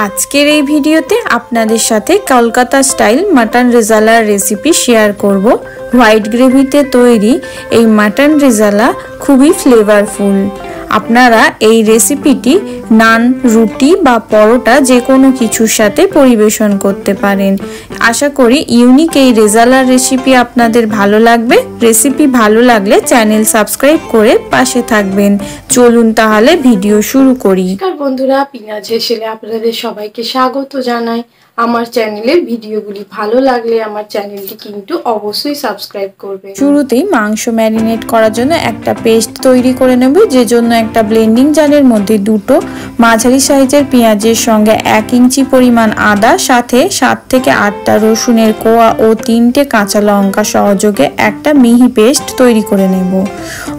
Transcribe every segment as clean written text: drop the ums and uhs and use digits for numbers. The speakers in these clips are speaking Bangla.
আজকের এই ভিডিওতে আপনাদের সাথে কলকাতা স্টাইল মাটন রেজালার রেসিপি শেয়ার করব। হোয়াইট গ্রেভিতে তৈরি এই মাটন রেজালা খুবই ফ্লেভারফুল। আপনারা এই রেসিপিটি নান, রুটি বা পরোটা যে কোনো কিছুর সাথে পরিবেশন করতে পারেন। আশা করি ইউনিক এই রেজালার রেসিপি আপনাদের ভালো লাগবে। রেসিপি ভালো লাগলে চ্যানেল সাবস্ক্রাইব করে পাশে থাকবেন। চলুন তাহলে ভিডিও শুরু করি। নমস্কার বন্ধুরা, পিনাজ হেসেলে আপনাদের সবাইকে স্বাগত জানাই। আমার চ্যানেলের ভিডিওগুলি ভালো লাগলে আমার চ্যানেলটি কিন্তু অবশ্যই সাবস্ক্রাইব করবেন। শুরুতেই মাংস ম্যারিনেট করার জন্য একটা পেস্ট তৈরি করে নেব, যে জন্য একটা ব্লেন্ডিং জারের মধ্যে দুটো মাঝারি সাইজের পেঁয়াজের সঙ্গে 1 ইঞ্চি পরিমাণ আদা, সাথে 7 থেকে 8টা রসুনের কোয়া ও 3টে কাঁচা লঙ্কা সহযোগে একটা মিহি পেস্ট তৈরি করে নেব।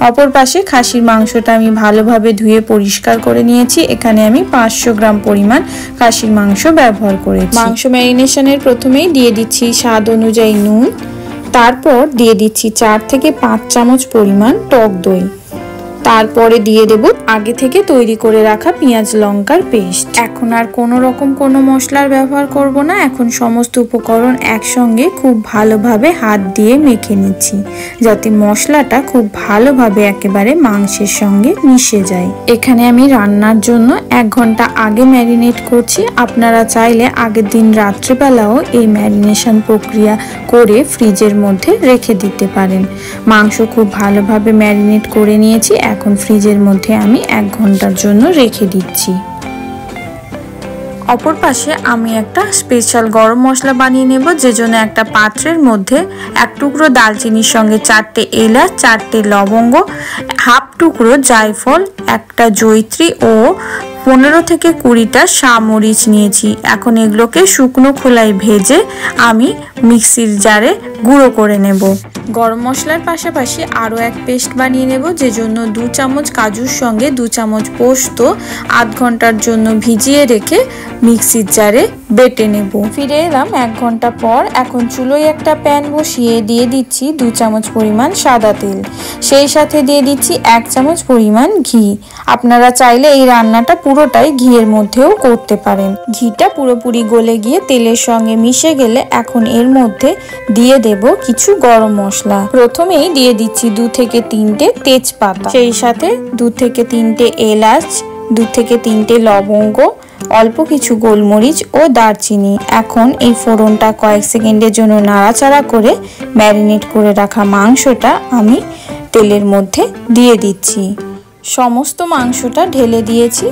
অপর পাশে খাসির মাংসটা আমি ভালোভাবে ধুয়ে পরিষ্কার করে নিয়েছি। এখানে আমি 500 গ্রাম পরিমাণ খাসির মাংস ব্যবহার করেছি। মাংস ম্যারিনেশনের প্রথমেই দিয়ে দিচ্ছি স্বাদ অনুযায়ী নুন, তারপর দিয়ে দিচ্ছি 4 থেকে 5 চামচ পরিমাণ টক দই, তারপরে দিয়ে দেব আগে থেকে তৈরি করে রাখা পেঁয়াজ লঙ্কার পেস্ট। এখন আর কোনো রকম কোনো মশলার ব্যবহার করব না। এখন সমস্ত উপকরণ একসঙ্গে খুব ভালোভাবে হাত দিয়ে মেখে নিচ্ছি, যাতে মশলাটা খুব ভালোভাবে একেবারে মাংসের সঙ্গে মিশে যায়। এখানে আমি রান্নার জন্য 1 ঘন্টা আগে ম্যারিনেট করছি। আপনারা চাইলে আগের দিন রাত্রেবেলাও এই ম্যারিনেশন প্রক্রিয়া করে ফ্রিজের মধ্যে রেখে দিতে পারেন। মাংস খুব ভালোভাবে ম্যারিনেট করে নিয়েছি। এখন ফ্রিজের মধ্যে আমি 1 ঘন্টার জন্য রেখে দিচ্ছি। অপর পাশে আমি একটা স্পেশাল গরম মশলা বানিয়ে নেব, যে জন্য একটা পাত্রের মধ্যে 1 টুকরো দালচিনির সঙ্গে 4টে এলাচ, 4টে লবঙ্গ, 1/2 টুকরো জায়ফল, একটা জয়িত্রী ও 15 থেকে 20টা শামরিচ নিয়েছি। এখন এগুলোকে শুকনো খোলায় ভেজে আমি মিক্সির জারে গুঁড়ো করে নেব। গরম মশলার পাশাপাশি আরও এক পেস্ট বানিয়ে নেব, যে জন্য 2 চামচ কাজুর সঙ্গে 2 চামচ পোস্ত আধ ঘন্টার জন্য ভিজিয়ে রেখে মিক্সির জারে বেটে নেব। ফিরে এলাম 1 ঘন্টা পর। এখন চুলোয় একটা প্যান বসিয়ে দিয়ে দিচ্ছি 2 চামচ পরিমাণ সাদা তেল, সেই সাথে দিয়ে দিচ্ছি 1 চামচ পরিমাণ ঘি। আপনারা চাইলে এই রান্নাটা পুরোটাই ঘিয়ের মধ্যেও করতে পারেন। ঘিটা পুরোপুরি গলে গিয়ে তেলের সঙ্গে মিশে গেলে এখন এর মধ্যে দিয়ে দেব কিছু গরম মশলা। প্রথমেই দিয়ে দিচ্ছি 2 থেকে 3টে তেজপাতা, সেই সাথে 2 থেকে 3টে এলাচ, 2 থেকে 3টে লবঙ্গ, অল্প কিছু গোলমরিচ ও দারচিনি। এখন এই ফোড়নটা কয়েক সেকেন্ডের জন্য নাড়াচাড়া করে ম্যারিনেট করে রাখা মাংসটা আমি তেলের মধ্যে দিয়ে দিচ্ছি। সমস্ত মাংসটা ঢেলে দিয়েছি।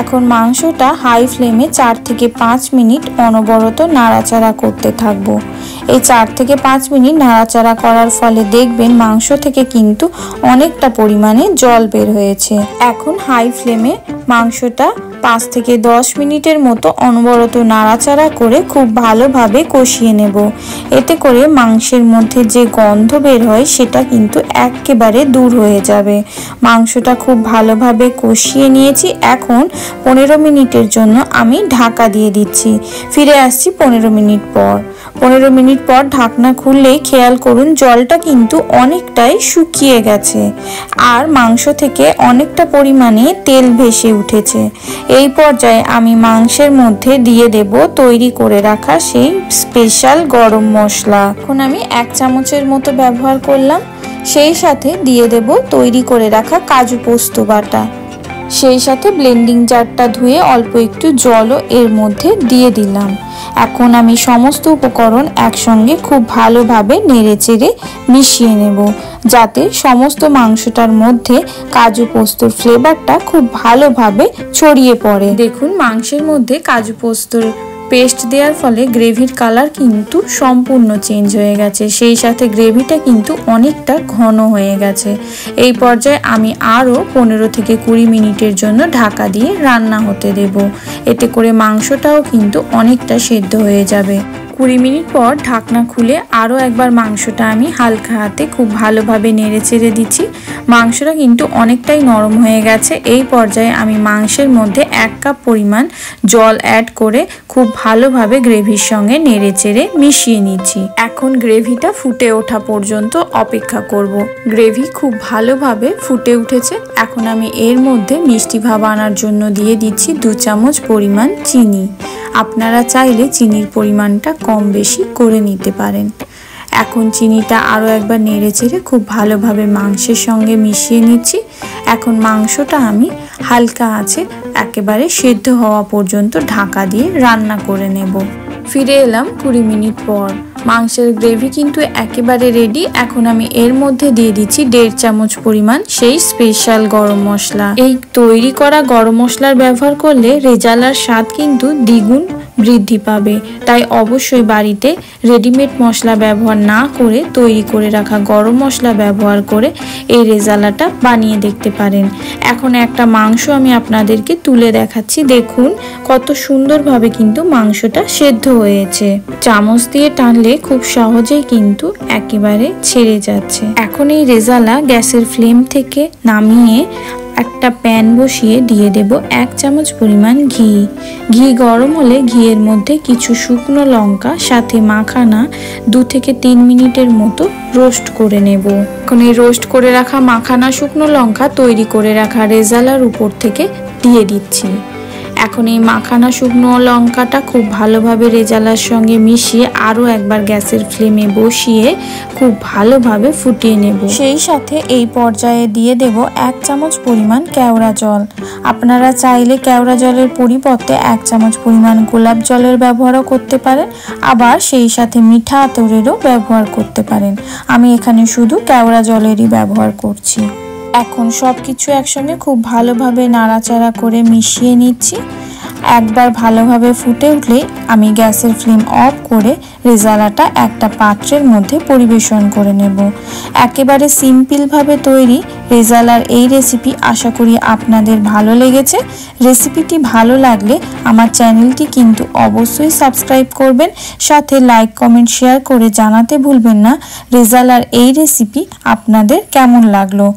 এখন মাংসটা হাই ফ্লেমে 4 থেকে 5 মিনিট অনবরত নাড়াচাড়া করতে থাকবো। এই 4 থেকে 5 মিনিট নাড়াচাড়া করার ফলে দেখবেন মাংস থেকে কিন্তু অনেকটা পরিমাণে জল বের হয়েছে। এখন হাই ফ্লেমে মাংসটা 5 থেকে 10 মিনিটের মতো অনবরত নাড়াচাড়া করে খুব ভালোভাবে কষিয়ে নেব। এতে করে মাংসের মধ্যে যে গন্ধ বের হয় সেটা কিন্তু একেবারে দূর হয়ে যাবে। মাংসটা খুব ভালোভাবে কষিয়ে নিয়েছি। এখন 15 মিনিটের জন্য আমি ঢাকা দিয়ে দিচ্ছি। ফিরে আসছি 15 মিনিট পর। 15 মিনিট পর ঢাকনা খুললেই খেয়াল করুন জলটা কিন্তু অনেকটাই শুকিয়ে গেছে আর মাংস থেকে অনেকটা পরিমাণে তেল ভেসে উঠেছে। এই পর্যায়ে আমি মাংসের মধ্যে দিয়ে দেব তৈরি করে রাখা সেই স্পেশাল গরম মশলা। এখন আমি 1 চামচের মতো ব্যবহার করলাম। সেই সাথে দিয়ে দেব তৈরি করে রাখা কাজু পোস্ত বাটা, সেই সাথে ব্লেন্ডিং জারটা ধুয়ে অল্প একটু জলও এর মধ্যে দিয়ে দিলাম। এখন আমি সমস্ত উপকরণ একসঙ্গে খুব ভালোভাবে নেড়েচেড়ে মিশিয়ে নেব, যাতে সমস্ত মাংসটার মধ্যে কাজু পোস্তর ফ্লেভারটা খুব ভালোভাবে ছড়িয়ে পড়ে। দেখুন মাংসের মধ্যে কাজু পোস্তর পেস্ট দেওয়ার ফলে গ্রেভির কালার কিন্তু সম্পূর্ণ চেঞ্জ হয়ে গেছে, সেই সাথে গ্রেভিটা কিন্তু অনেকটা ঘন হয়ে গেছে। এই পর্যায়ে আমি আরও 15 থেকে 20 মিনিটের জন্য ঢাকা দিয়ে রান্না হতে দেব। এতে করে মাংসটাও কিন্তু অনেকটা সেদ্ধ হয়ে যাবে। 20 মিনিট পর ঢাকনা খুলে আরও একবার মাংসটা আমি হালকা হাতে খুব ভালোভাবে নেড়ে চেড়ে দিচ্ছি। মাংসটা কিন্তু অনেকটাই নরম হয়ে গেছে। এই পর্যায়ে আমি মাংসের মধ্যে 1 কাপ পরিমাণ জল অ্যাড করে খুব ভালোভাবে গ্রেভির সঙ্গে নেড়ে চেড়ে মিশিয়ে নিচ্ছি। এখন গ্রেভিটা ফুটে ওঠা পর্যন্ত অপেক্ষা করব। গ্রেভি খুব ভালোভাবে ফুটে উঠেছে। এখন আমি এর মধ্যে মিষ্টি ভাব আনার জন্য দিয়ে দিচ্ছি 2 চামচ পরিমাণ চিনি। আপনারা চাইলে চিনির পরিমাণটা কম বেশি করে নিতে পারেন। এখন চিনিটা আরও একবার নেড়ে চেড়ে খুব ভালোভাবে মাংসের সঙ্গে মিশিয়ে নিচ্ছি। এখন মাংসটা আমি হালকা আঁচে একেবারে সেদ্ধ হওয়া পর্যন্ত ঢাকা দিয়ে রান্না করে নেব। ফিরে এলাম 20 মিনিট পর। মাংসের গ্রেভি কিন্তু একেবারে রেডি। এখন আমি এর মধ্যে দিয়ে দিচ্ছি 1.5 চামচ পরিমাণ সেই স্পেশাল গরম মশলা। এই তৈরি করা গরম মশলার ব্যবহার করলে রেজালার স্বাদ কিন্তু দ্বিগুণ বৃদ্ধি পাবে। তাই অবশ্যই বাড়িতে রেডিমেড মশলা ব্যবহার না করে তৈরি করে রাখা গরম মশলা ব্যবহার করে এই রেজালাটা বানিয়ে দেখতে পারেন। এখন একটা মাংস আমি আপনাদেরকে তুলে দেখাচ্ছি। দেখুন কত সুন্দরভাবে কিন্তু মাংসটা সেদ্ধ হয়েছে। চামচ দিয়ে টানলে খুব সহজেই কিন্তু একেবারে ছেড়ে যাচ্ছে। এখন এই রেজালা গ্যাসের ফ্লেম থেকে নামিয়ে একটা প্যান বসিয়ে দিয়ে দেব 1 চামচ পরিমাণ ঘি। ঘি গরম হলে ঘিয়ের মধ্যে কিছু শুকনো লঙ্কা সাথে মাখানা 2 থেকে 3 মিনিটের মতো রোস্ট করে নেব। এখন এই রোস্ট করে রাখা মাখানা শুকনো লঙ্কা তৈরি করে রাখা রেজালার উপর থেকে দিয়ে দিচ্ছি। এখন এই মাখানা শুকনো লঙ্কাটা খুব ভালোভাবে রেজালার সঙ্গে মিশিয়ে আরও একবার গ্যাসের ফ্লেমে বসিয়ে খুব ভালোভাবে ফুটিয়ে নেব। সেই সাথে এই পর্যায়ে দিয়ে দেব 1 চামচ পরিমাণ কেওড়া জল। আপনারা চাইলে কেওড়া জলের পরিবর্তে 1 চামচ পরিমাণ গোলাপ জলের ব্যবহারও করতে পারেন, আবার সেই সাথে মিঠা আতরেরও ব্যবহার করতে পারেন। আমি এখানে শুধু কেওড়া জলেরই ব্যবহার করছি। এখন সব কিছু একসঙ্গে খুব ভালোভাবে নাড়াচাড়া করে মিশিয়ে নিচ্ছি। একবার ভালোভাবে ফুটে উঠলে আমি গ্যাসের ফ্লেম অফ করে রেজালাটা একটা পাত্রের মধ্যে পরিবেশন করে নেব। একেবারে সিম্পলভাবে তৈরি রেজালার এই রেসিপি আশা করি আপনাদের ভালো লেগেছে। রেসিপিটি ভালো লাগলে আমার চ্যানেলটি কিন্তু অবশ্যই সাবস্ক্রাইব করবেন, সাথে লাইক কমেন্ট শেয়ার করে জানাতে ভুলবেন না রেজালার এই রেসিপি আপনাদের কেমন লাগলো।